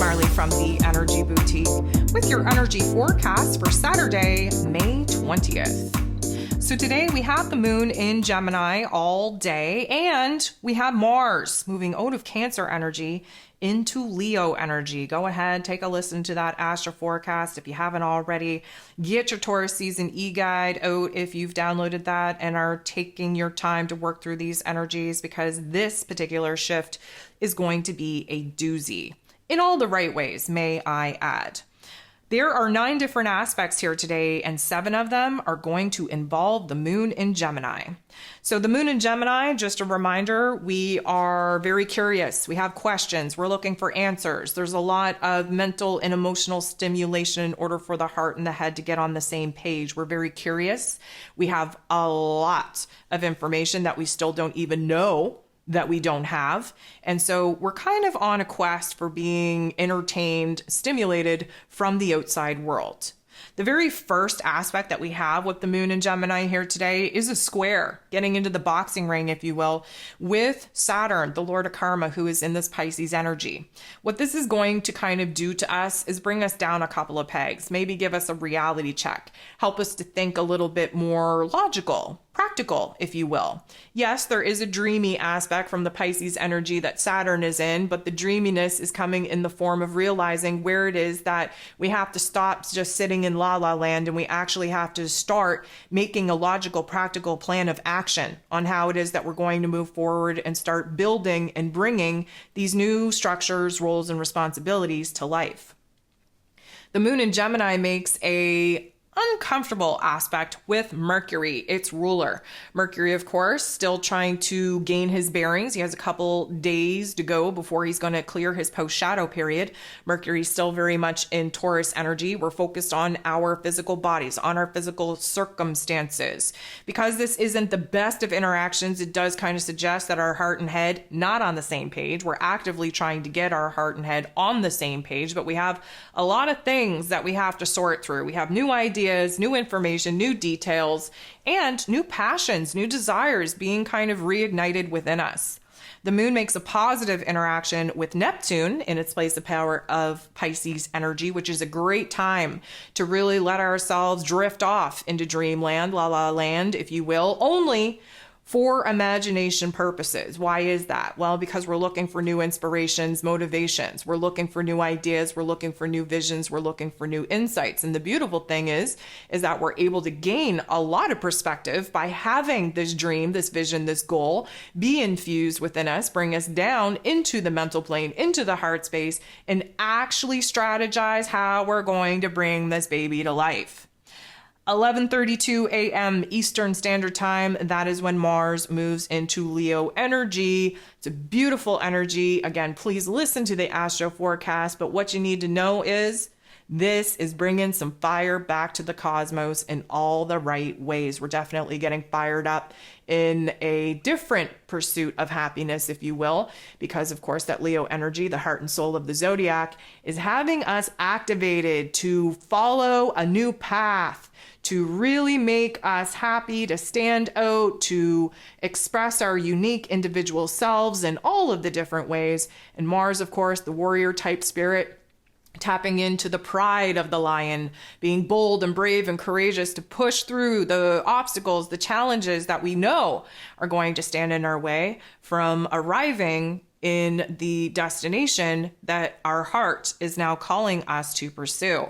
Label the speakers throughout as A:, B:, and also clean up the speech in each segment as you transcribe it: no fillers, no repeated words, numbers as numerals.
A: Marley from the Energy Boutique with your energy forecast for Saturday, May 20th. So today we have the moon in Gemini all day, and we have Mars moving out of Cancer energy into Leo energy. Go ahead, take a listen to that astro forecast if you haven't already. Get your Taurus season e-guide out if you've downloaded that and are taking your time to work through these energies, because this particular shift is going to be a doozy in all the right ways, may I add. There are 9 different aspects here today, and 7 of them are going to involve the moon in Gemini. So the moon in Gemini, just a reminder, we are very curious. We have questions. We're looking for answers. There's a lot of mental and emotional stimulation in order for the heart and the head to get on the same page. We're very curious. We have a lot of information that we still don't even know that we don't have. And so we're kind of on a quest for being entertained, stimulated from the outside world. The very first aspect that we have with the moon in Gemini here today is a square, getting into the boxing ring, if you will, with Saturn, the Lord of Karma, who is in this Pisces energy. What this is going to kind of do to us is bring us down a couple of pegs, maybe give us a reality check, help us to think a little bit more logical, practical, if you will. Yes, there is a dreamy aspect from the Pisces energy that Saturn is in, but the dreaminess is coming in the form of realizing where it is that we have to stop just sitting in la la land, and we actually have to start making a logical, practical plan of action on how it is that we're going to move forward and start building and bringing these new structures, roles, and responsibilities to life. The moon in Gemini makes a uncomfortable aspect with Mercury, its ruler. Mercury, of course, still trying to gain his bearings. He has a couple days to go before he's going to clear his post-shadow period. Mercury's still very much in Taurus energy. We're focused on our physical bodies, on our physical circumstances. Because this isn't the best of interactions, it does kind of suggest that our heart and head not on the same page. We're actively trying to get our heart and head on the same page, but we have a lot of things that we have to sort through. We have new ideas, new information, new details, and new passions, new desires being kind of reignited within us. The moon makes a positive interaction with Neptune in its place of power of Pisces energy, which is a great time to really let ourselves drift off into dreamland, la la land, if you will, only for imagination purposes. Why is that? Well, because we're looking for new inspirations, motivations. We're looking for new ideas. We're looking for new visions. We're looking for new insights. And the beautiful thing is that we're able to gain a lot of perspective by having this dream, this vision, this goal be infused within us, bring us down into the mental plane, into the heart space, and actually strategize how we're going to bring this baby to life. 11:32 a.m. Eastern Standard Time, that is when Mars moves into Leo energy. It's a beautiful energy. Again, please listen to the astro forecast, but what you need to know is this is bringing some fire back to the cosmos in all the right ways. We're definitely getting fired up in a different pursuit of happiness, if you will, because of course that Leo energy, the heart and soul of the zodiac, is having us activated to follow a new path, to really make us happy, to stand out, to express our unique individual selves in all of the different ways. And Mars, of course, the warrior type spirit, tapping into the pride of the lion, being bold and brave and courageous to push through the obstacles, the challenges that we know are going to stand in our way from arriving in the destination that our heart is now calling us to pursue.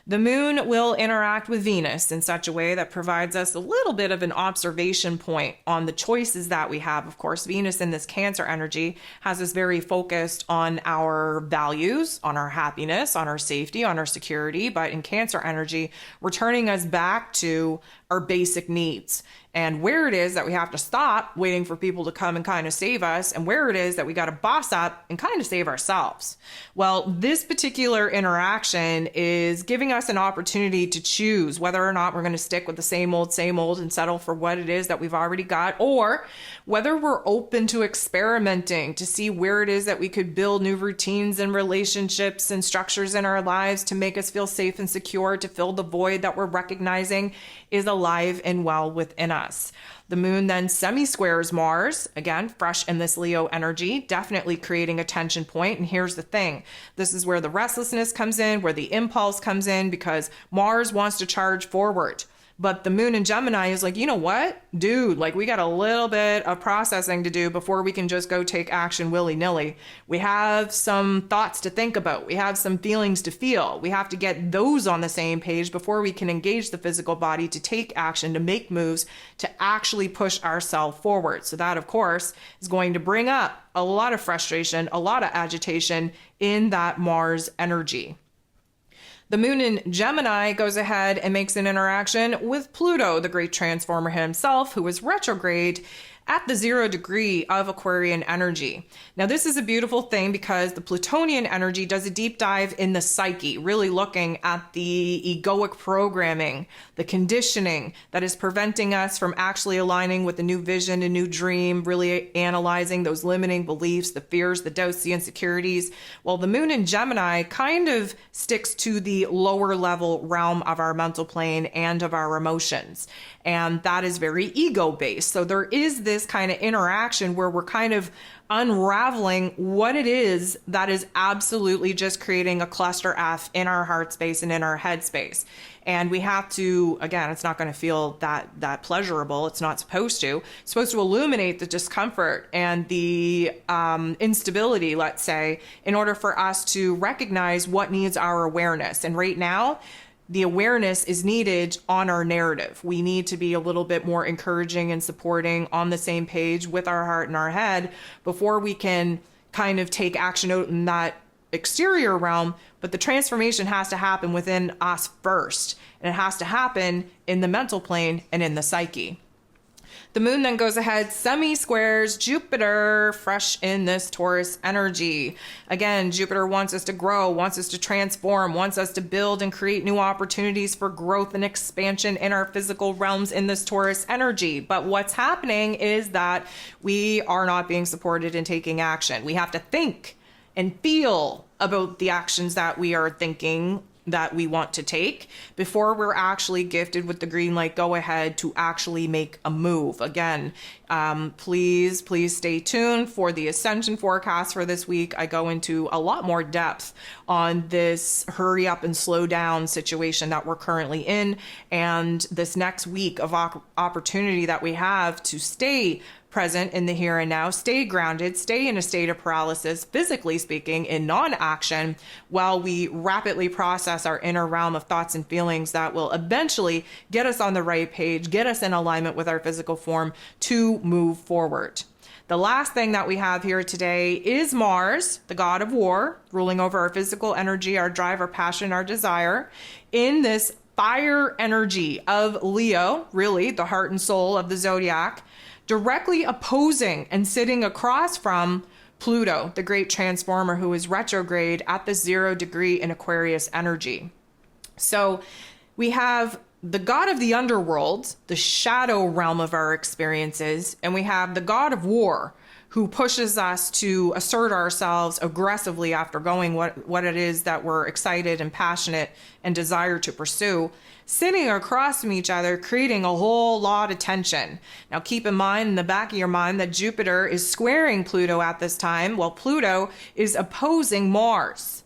A: The moon will interact with Venus in such a way that provides us a little bit of an observation point on the choices that we have. Of course, Venus in this Cancer energy has us very focused on our values, on our happiness, on our safety, on our security. But in Cancer energy, we're turning us back to our basic needs and where it is that we have to stop waiting for people to come and kind of save us, and where it is that we got to boss up and kind of save ourselves. Well, this particular interaction is giving us an opportunity to choose whether or not we're going to stick with the same old, and settle for what it is that we've already got, or whether we're open to experimenting to see where it is that we could build new routines and relationships and structures in our lives to make us feel safe and secure, to fill the void that we're recognizing is alive and well within us. us. The moon then semi-squares Mars, again, fresh in this Leo energy, definitely creating a tension point. And here's the thing. This is where the restlessness comes in, where the impulse comes in, because Mars wants to charge forward. But the moon in Gemini is like, you know what, dude, like we got a little bit of processing to do before we can just go take action willy-nilly. We have some thoughts to think about. We have some feelings to feel. We have to get those on the same page before we can engage the physical body to take action, to make moves, to actually push ourselves forward. So that, of course, is going to bring up a lot of frustration, a lot of agitation in that Mars energy. The moon in Gemini goes ahead and makes an interaction with Pluto, the great transformer himself, who is retrograde at the 0 degree of Aquarian energy. Now, this is a beautiful thing because the Plutonian energy does a deep dive in the psyche, really looking at the egoic programming, the conditioning that is preventing us from actually aligning with a new vision, a new dream, really analyzing those limiting beliefs, the fears, the doubts, the insecurities. Well, the moon in Gemini kind of sticks to the lower level realm of our mental plane and of our emotions. And that is very ego-based. So there is this kind of interaction where we're kind of unraveling what it is that is absolutely just creating a cluster F in our heart space and in our head space. And we have to, again, it's not going to feel that pleasurable. It's not supposed to. It's supposed to illuminate the discomfort and the instability, let's say, in order for us to recognize what needs our awareness. And right now, the awareness is needed on our narrative. We need to be a little bit more encouraging and supporting, on the same page with our heart and our head, before we can kind of take action out in that exterior realm. But the transformation has to happen within us first, and it has to happen in the mental plane and in the psyche. The moon then goes ahead, semi-squares Jupiter, fresh in this Taurus energy. Again, Jupiter wants us to grow, wants us to transform, wants us to build and create new opportunities for growth and expansion in our physical realms in this Taurus energy. But what's happening is that we are not being supported in taking action. We have to think and feel about the actions that we are thinking that we want to take before we're actually gifted with the green light go ahead to actually make a move. Again, please stay tuned for the ascension forecast for this week. I go into a lot more depth on this hurry up and slow down situation that we're currently in, and this next week of opportunity that we have to stay present in the here and now, stay grounded, stay in a state of paralysis, physically speaking, in non-action, while we rapidly process our inner realm of thoughts and feelings that will eventually get us on the right page, get us in alignment with our physical form to move forward. The last thing that we have here today is Mars, the god of war, ruling over our physical energy, our drive, our passion, our desire, in this fire energy of Leo, really the heart and soul of the zodiac, directly opposing and sitting across from Pluto, the great transformer, who is retrograde at the 0 degree in Aquarius energy. So we have the god of the underworld, the shadow realm of our experiences, and we have the god of war, who pushes us to assert ourselves aggressively after going what it is that we're excited and passionate and desire to pursue, sitting across from each other, creating a whole lot of tension. Now, keep in mind, in the back of your mind, that Jupiter is squaring Pluto at this time, while Pluto is opposing Mars.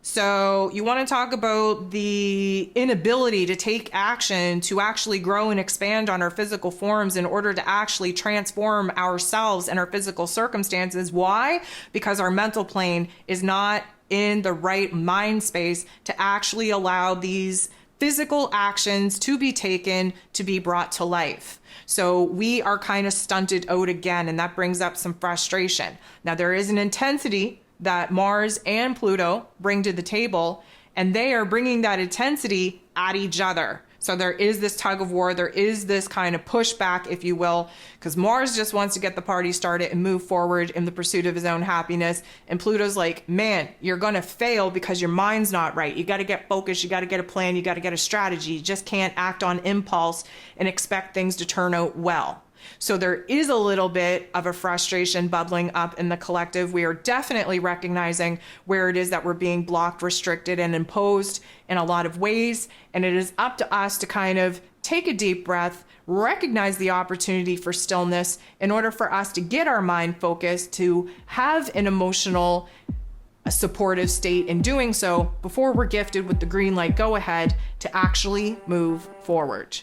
A: So you want to talk about the inability to take action to actually grow and expand on our physical forms in order to actually transform ourselves and our physical circumstances. Why? Because our mental plane is not in the right mind space to actually allow these physical actions to be taken, to be brought to life. So we are kind of stunted out again, and that brings up some frustration. Now, there is an intensity that Mars and Pluto bring to the table, and they are bringing that intensity at each other. So there is this tug of war, there is this kind of pushback, if you will, because Mars just wants to get the party started and move forward in the pursuit of his own happiness. And Pluto's like, man, you're going to fail because your mind's not right. You got to get focused, you got to get a plan, you got to get a strategy. You just can't act on impulse and expect things to turn out well. So there is a little bit of a frustration bubbling up in the collective. We are definitely recognizing where it is that we're being blocked, restricted, and imposed in a lot of ways. And it is up to us to kind of take a deep breath, recognize the opportunity for stillness in order for us to get our mind focused, to have an emotional, a supportive state in doing so before we're gifted with the green light go ahead to actually move forward.